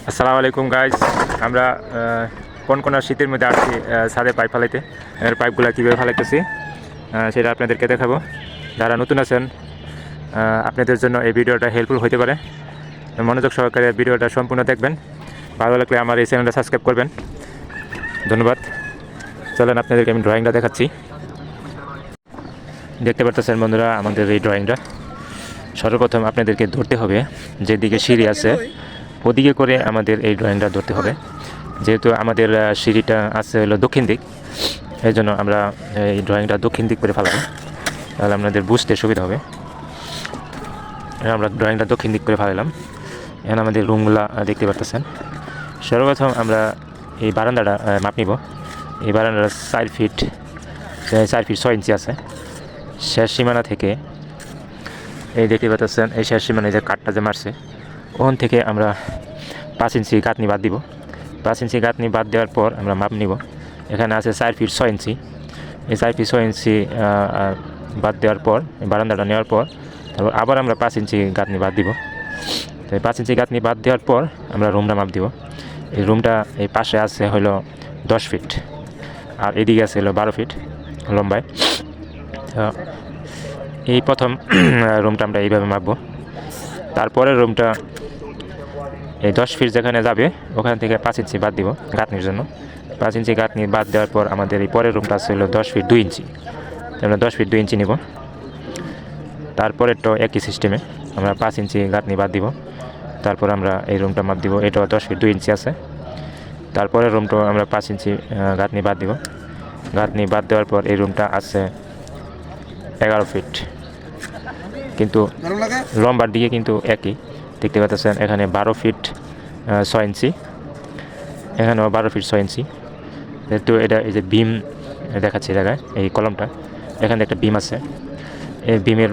আসসালামু আলাইকুম গাইস। আমরা কোন শীতের মধ্যে আসছি ছাদে পাইপ ফালাইতে। এর পাইপগুলো কীভাবে ফালাইতেছি সেটা আপনাদেরকে দেখাবো। যারা নতুন আছেন আপনাদের জন্য এই ভিডিওটা হেল্পফুল হতে পারে। মনোযোগ সহকারে ভিডিওটা সম্পূর্ণ দেখবেন। ভালো লাগলে আমার এই চ্যানেলটা সাবস্ক্রাইব করবেন। ধন্যবাদ। চলেন আপনাদেরকে আমি ড্রয়িংটা দেখাচ্ছি। দেখতে পারতেছেন বন্ধুরা আমাদের এই ড্রয়িংটা। সর্বপ্রথম আপনাদেরকে ধরতে হবে যেদিকে সিঁড়ি আছে ওদিকে করে আমাদের এই ড্রয়িংটা ধরতে হবে। যেহেতু আমাদের সিঁড়িটা আছে হলো দক্ষিণ দিক, এই জন্য আমরা এই ড্রয়িংটা দক্ষিণ দিক করে ফেলাবো, তাহলে আপনাদের বুঝতে সুবিধা হবে। আমরা ড্রয়িংটা দক্ষিণ দিক করে ফেলালাম। এখন আমাদের রুমগুলা দেখতে পারতেছেন। সর্বপ্রথম আমরা এই বারান্দাটা মাপ নিব। এই বারান্দাটা 4 ফিট 6 ইঞ্চি আছে। শেষ সীমানা থেকে এই দেখতে পাচ্ছেন, এই শেষ সীমানায় যে কাঠটা যে মারছে ওখান থেকে আমরা 5 ইঞ্চি গাঁথনি বাদ দিব। 5 ইঞ্চি গাঁথনি বাদ দেওয়ার পর আমরা মাপ নিব। এখানে আছে 4 ফিট 6 ইঞ্চি। এই 4 ফিট 6 ইঞ্চি বাদ দেওয়ার পর বারান্দাটা নেওয়ার পর তারপর আবার আমরা 5 ইঞ্চি গাঁথনি বাদ দিব। তো এই 5 ইঞ্চি গাঁথনি বাদ দেওয়ার পর আমরা রুমটা মাপ দিব। এই রুমটা এই পাশে আছে হলো 10 ফিট আর এদিকে আছে হলো 12 ফিট লম্বায়। এই প্রথম রুমটা আমরা এইভাবে মাপবো। তারপরের রুমটা এই 10 ফিট যেখানে যাবে ওখান থেকে 5 ইঞ্চি বাদ দিব গাঁথনির জন্য। 5 ইঞ্চি গাঁথনি বাদ দেওয়ার পর আমাদের এই পরের রুমটা আছে হলো 10 ফিট 2 ইঞ্চি। আমরা 10 ফিট 2 ইঞ্চি নিব। তারপরেরটাও একই সিস্টেমে আমরা 5 ইঞ্চি গাঁথনি বাদ দিব। তারপর আমরা এই রুমটা মাপ দিব। এটাও 10 ফিট 2 ইঞ্চি আছে। তারপরের রুমটাও আমরা 5 ইঞ্চি গাঁথনি বাদ দিব। গাঁথনি বাদ দেওয়ার পর এই রুমটা আছে 11 ফিট, কিন্তু লম্বার দিকে কিন্তু একই। দেখতে পাচ্ছেন এখানে 12 ফিট 6 ইঞ্চি, এখানেও 12 ফিট 6 ইঞ্চি। যেহেতু এটা এই যে বিম দেখাচ্ছে জায়গায় এই কলমটা, এখানে একটা বিম আছে। এই বিমের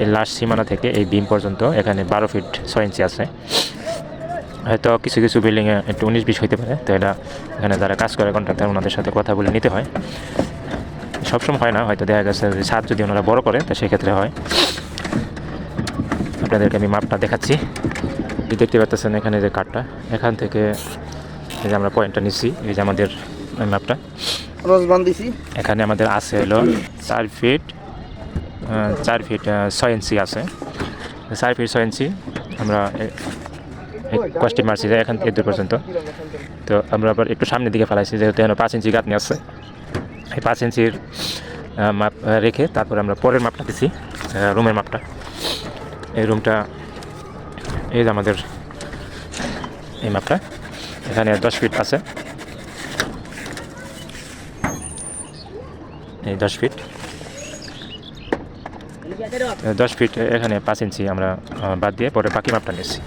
এই লাস্ট সীমানা থেকে এই বিম পর্যন্ত এখানে 12 ফিট 6 ইঞ্চি আছে। হয়তো কিছু কিছু বিল্ডিংয়ে একটু 19-20 হইতে পারে। তো এটা এখানে যারা কাজ করে কন্ট্রাক্টর ওনাদের সাথে কথা বলে নিতে হয়। সবসময় হয় না, হয়তো দেখা গেছে যে ছাদ যদি ওনারা বড় করে তো সেক্ষেত্রে হয়। আপনাদেরকে আমি মাপটা দেখাচ্ছি। দেখতে পাচ্ছেন এখানে যে কাঠটা, এখান থেকে এই যে আমরা পয়েন্টটা নিচ্ছি, এই যে আমাদের মাপটা এখানে আমাদের আছে হলো 4 ফিট 6 ইঞ্চি আছে। 4 ফিট 6 ইঞ্চি আমরা কষ্টে মারছি যে এখান থেকে দূর পর্যন্ত। তো আমরা আবার একটু সামনের দিকে ফেলাইছি, যেহেতু এখানে 5 ইঞ্চি গাঁথনি আছে। এই 5 ইঞ্চির মাপ রেখে তারপর আমরা পরের মাপটা দিছি, রুমের মাপটা। এই রুমটা এই যে আমাদের এই মাপটা, এখানে 10 ফিট আছে। এই 10 ফিট এখানে 5 ইঞ্চি আমরা বাদ দিয়ে পরে বাকি মাপটা নিচ্ছি।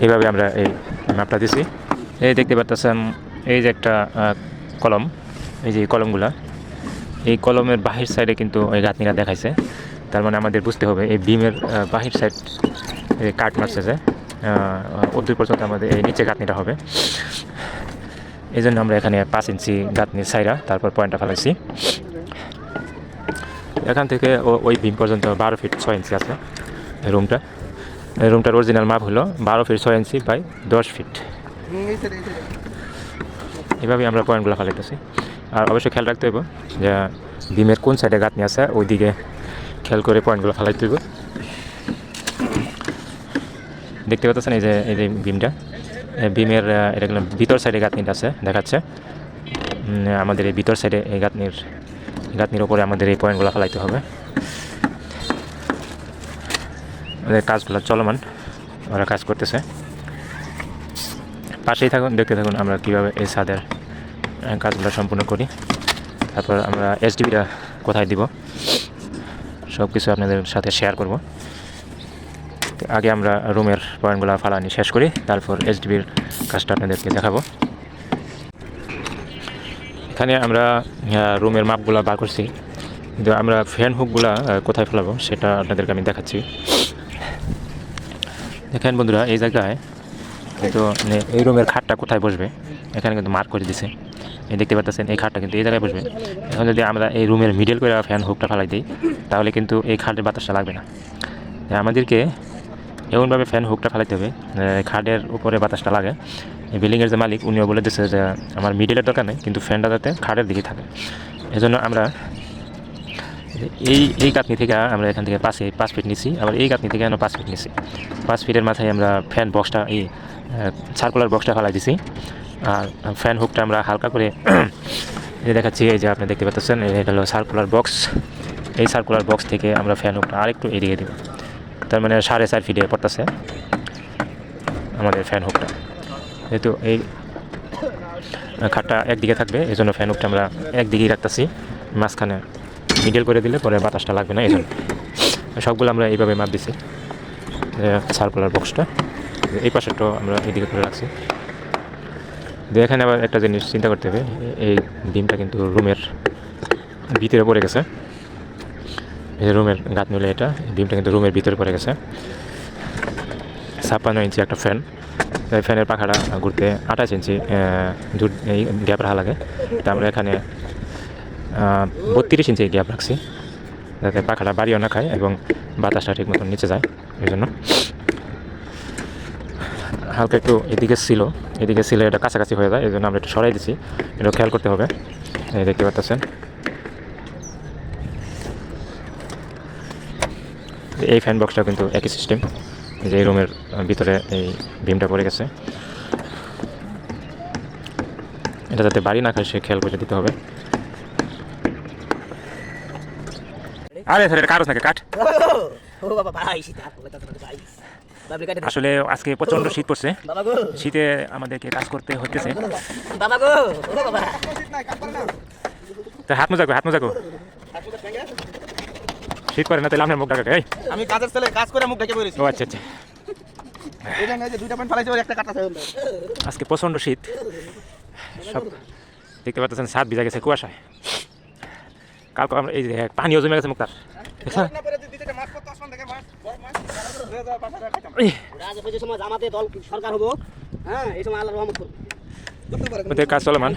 এইভাবে আমরা এই মাপটা দিছি। এই দেখতে পাচ্ছেন এই যে একটা কলম, এই যে কলমগুলা, এই কলমের বাহির সাইডে কিন্তু ওই গাঁথনিটা দেখাইছে। তার মানে আমাদের বুঝতে হবে এই বিমের বাহির সাইড কাট মারছে যে অদূর পর্যন্ত আমাদের এই নিচে গাঁথনিটা হবে। এই জন্য আমরা এখানে 5 ইঞ্চি গাঁথনি সাইরা তারপর পয়েন্টটা ফেলাইছি। এখান থেকে ওই বিম পর্যন্ত 12 ফিট 6 ইঞ্চি আছে এই রুমটার অরিজিনাল মাপ হলো 12 ফিট 6 ইঞ্চি বাই 10 ফিট। এভাবে আমরা পয়েন্টগুলো ফেলাইতেছি। আর অবশ্যই খেয়াল রাখতে হবে যে বিমের কোন সাইডে গাঁথনি আছে ওই দিকে খেয়াল করে পয়েন্টগুলো ফেলাইতে হবে। দেখতে পাচ্ছেন এই যে বিমটা, বিমের এটা ভিতর সাইডে গাঁথনিটা আছে দেখাচ্ছে। আমাদের এই ভিতর সাইডে এই গাঁথনির ওপরে আমাদের এই পয়েন্টগুলো ফেলাইতে হবে। আমাদের কাজগুলো চলমান, ওরা কাজ করতেছে। পাশেই থাকুন, দেখতে থাকুন আমরা কীভাবে এই ছাদের কাজগুলো সম্পূর্ণ করি। তারপর আমরা এসডিবিটা কোথায় দিব সব কিছু আপনাদের সাথে শেয়ার করব। আগে আমরা রুমের পয়েন্টগুলো ফালানি শেষ করি, তারপর এসডিবির কাজটা আপনাদেরকে দেখাবো। এখানে আমরা রুমের মাপগুলো বার করছি, কিন্তু আমরা ফ্যান হুকগুলো কোথায় ফেলাবো সেটা আপনাদেরকে আমি দেখাচ্ছি। দেখেন বন্ধুরা, এই জায়গায় কিন্তু এই রুমের খাটটা কোথায় বসবে এখানে কিন্তু মার্ক করে দিছে। এই দেখতে পাচ্ছেন এই খাটটা কিন্তু এই জায়গায় বসবে। এখন যদি আমরা এই রুমের মিডল করে ফ্যান হুকটা ফেলাই দিই তাহলে কিন্তু এই খাটের বাতাসটা লাগবে না। আমাদেরকে এমনভাবে ফ্যান হুকটা ফেলাইতে হবে খাটের উপরে বাতাসটা লাগে। এই বিল্ডিংয়ের যে মালিক উনিও বলে দিচ্ছে যে আমার মিডিলের দরকার নেই, কিন্তু ফ্যানটা যাতে খাটের দিকে থাকে। এজন্য আমরা এই গাঁথনি থেকে আমরা এখান থেকে 5 ফিট নিছি, আবার এই গাঁথনি থেকে আমরা 5 ফিট নিছি। 5 ফিটের মাথায় আমরা ফ্যান বক্সটা সার্কুলার বক্সটা ফেলাই দিছি। আর ফ্যান হুকটা আমরা হালকা করে এই দেখাচ্ছি, এই যে আপনি দেখতে পাচ্ছেন এটা হলো সার্কুলার বক্স। এই সার্কুলার বক্স থেকে আমরা ফ্যান হুকটা আরেকটু এড়িয়ে দেব, তার মানে 4.5 ফিটে পড়তেছে আমাদের ফ্যান হুকটা। যেহেতু এই খাটটা একদিকে থাকবে, এই জন্য ফ্যান হুকটা আমরা একদিকেই রাখতেছি, মাঝখানে মিডল করে দিলে পরে বাতাসটা লাগবে না। এই জন্য সবগুলো আমরা এইভাবে মাপ দিছি। সার্কুলার বক্সটা এই পাশেরটাও আমরা এইদিকে করে রাখছি। এখানে আবার একটা জিনিস চিন্তা করতে হবে, এই ডিমটা কিন্তু রুমের ভিতরে পড়ে গেছে। এই রুমের গাঁথ মিলে এটা ডিমটা কিন্তু রুমের ভিতরে পড়ে গেছে। 56 ইঞ্চি একটা ফ্যান, ফ্যানের পাখাটা ঘুরতে 28 ইঞ্চি দূর এই গ্যাপ রাখা লাগে। তা আমরা এখানে 32 ইঞ্চি গ্যাপ রাখছি, যাতে পাখাটা বাড়িও না খায় এবং বাতাসটা ঠিক মতন নিচে যায়। এই জন্য হালকা একটু এদিকে ছিল এটা কাছাকাছি হয়ে যায়, এই জন্য আমরা একটু সরাই দিচ্ছি। এটা খেয়াল করতে হবে। এই দেখতে পাচ্ছেন এই ফ্যান বক্সটাও কিন্তু একই সিস্টেম, যে এই রুমের ভিতরে এই বিমটা পড়ে গেছে, এটা যাতে বাড়ি না খায় সে খেয়াল করে দিতে হবে। আরে স্যার এটা কাগজ নাকি কাঠ। আসলে আজকে প্রচন্ড শীত পড়ছে, শীতে আমাদেরকে কাজ করতে হচ্ছে। হাত মোজাকো শীত করে না, তাহলে আপনার মুখ ঢাকা। আমি কাজের ছেলে, কাজ করে মুখ ঢেকে বেরিয়েছি। ও আচ্ছা আচ্ছা। এই যে দুইটা প্যান্ট ফেলাইছে, একটা কাটা আছে। আজকে প্রচন্ড শীত, সব দেখতে পাচ্ছেন ছাদ ভিজা গেছে কুয়াশায়। কালকে আমরা এই যে পানিও জমে গেছে মুক্তার। সরকার হবো, হ্যাঁ এই সময় আল্লাহর রহমত করবে। কাজ চলমান।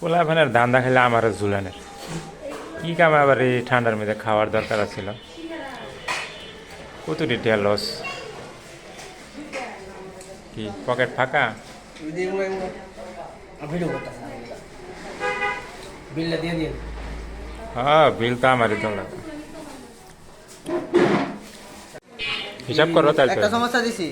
পোলা ভানের দান দেখাইলে আমার ঝুলানের কি কাম, আবার এই ঠান্ডার মধ্যে খাওয়ার দরকার ছিল। কত ডিটেল লস, কি পকেট ফাঁকা। হ্যাঁ বিল তো আমারই তো লাগে, হিসাব করো তাহলে। একটা সমস্যা দিছি।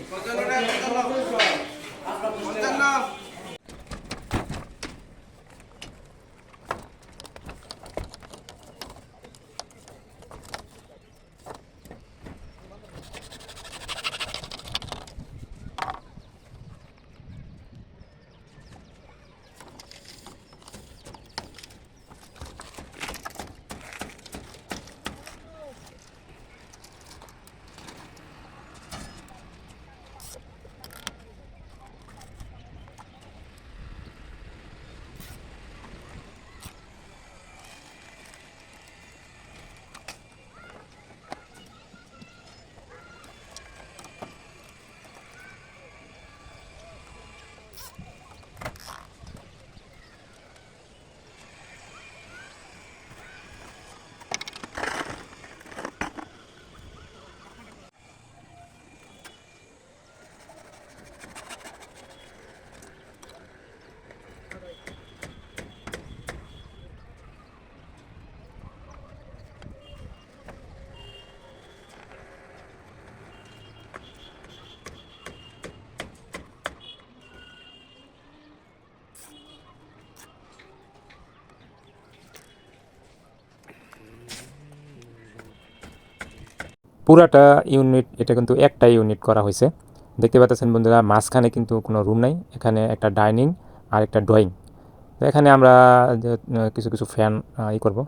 পুরাটা ইউনিট, এটা কিন্তু একটা ইউনিট করা হয়েছে। দেখতে পাচ্ছেন বন্ধুরা, মাঝখানে কিন্তু কোনো রুম নাই, এখানে একটা ডাইনিং আর একটা ড্রয়িং। তো এখানে আমরা কিছু কিছু ফ্যান করব,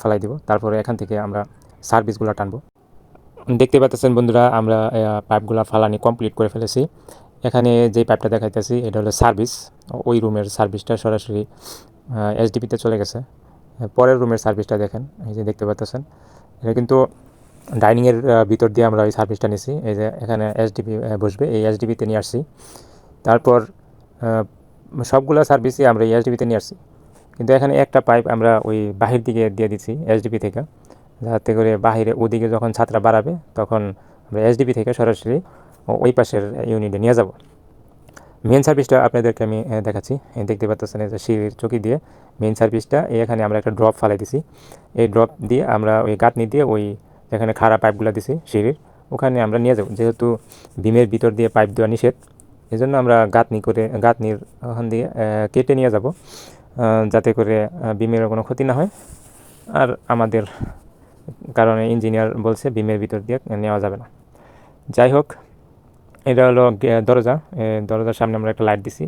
ফেলাই দিব, তারপরে এখান থেকে আমরা সার্ভিসগুলো টানবো। দেখতে পাচ্ছেন বন্ধুরা, আমরা পাইপগুলো ফালানি কমপ্লিট করে ফেলেছি। এখানে যে পাইপটা দেখাইতেছি এটা হলো সার্ভিস, ওই রুমের সার্ভিসটা সরাসরি এসডিপিতে চলে গেছে। পরের রুমের সার্ভিসটা দেখেন, এই যে দেখতে পাচ্ছেন, এটা কিন্তু ডাইনিংয়ের ভিতর দিয়ে আমরা ওই সার্ভিসটা নিছি। এই যে এখানে এসডিপি বসবে, এই এসডিপিতে নিয়ে আসছি। তারপর সবগুলো সার্ভিসই আমরা এই এসডিপিতে নিয়ে আসছি। কিন্তু এখানে একটা পাইপ আমরা ওই বাহির দিকে দিয়ে দিচ্ছি এসডিপি থেকে, যাতে করে বাহিরে ওদিকে যখন ছাত্রা বাড়াবে তখন আমরা এসডিপি থেকে সরাসরি ওই পাশের ইউনিটে নিয়ে যাব। মেন সার্ভিসটা আপনাদেরকে আমি দেখাচ্ছি। দেখতে পাচ্ছেন এই যে সিঁড়ির চকি দিয়ে মেন সার্ভিসটা এখানে আমরা একটা ড্রপ ফালাই দিছি। এই ড্রপ দিয়ে আমরা ওই গাঁথনি দিয়ে ওই যেখানে খাড়া পাইপগুলো দিছি সিঁড়ির ওখানে আমরা নিয়ে যাব। যেহেতু বিমের ভিতর দিয়ে পাইপ দেওয়া নিষেধ, এই জন্য আমরা গাঁথনির ওখান দিয়ে কেটে নিয়ে যাব, যাতে করে বিমের কোনো ক্ষতি না হয়। আর আমাদের কারণে ইঞ্জিনিয়ার বলছে বিমের ভিতর দিয়ে নেওয়া যাবে না। যাই হোক, এটা হলো দরজা। দরজার সামনে আমরা একটা লাইট দিছি।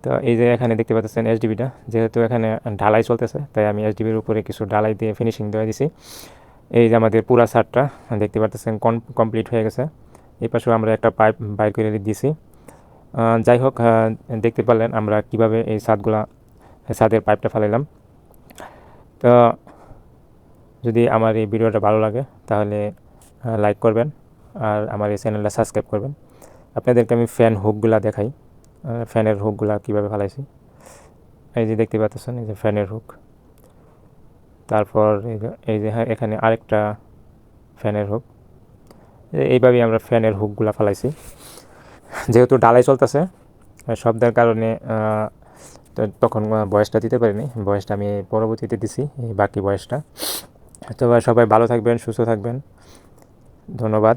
তো এই যে এখানে দেখতে পাচ্ছেন এসডিবিটা, যেহেতু এখানে ঢালাই চলতেছে তাই আমি এসডিবির উপরে কিছু ঢালাই দিয়ে ফিনিশিং দেওয়া দিছি। এই যে আমাদের পুরা ছাদটা দেখতে পাচ্ছেন কমপ্লিট হয়ে গেছে। এই পাশেও আমরা একটা পাইপ বাইর করে দিয়েছি। যাই হোক, দেখতে পারলেন আমরা কিভাবে এই ছাদের পাইপটা ফেলাইলাম। তো যদি আমার এই ভিডিওটা ভালো লাগে তাহলে লাইক করবেন আর আমার এই চ্যানেলটা সাবস্ক্রাইব করবেন। আপনাদেরকে আমি ফ্যান হুকগুলা দেখাই, ফ্যানের হুকগুলা কীভাবে ফেলাইছি। এই যে দেখতে পাচ্ছেন এই যে ফ্যানের হুক, তারপর এই যে এখানে আরেকটা ফ্যানের হুক। এইভাবেই আমরা ফ্যানের হুকগুলা ফেলাইছি। যেহেতু ডালাই চলতেছে শব্দের কারণে তখন বয়সটা দিতে পারিনি, বয়সটা আমি পরবর্তীতে দিছি, এই বাকি বয়সটা। তো সবাই ভালো থাকবেন, সুস্থ থাকবেন, ধন্যবাদ।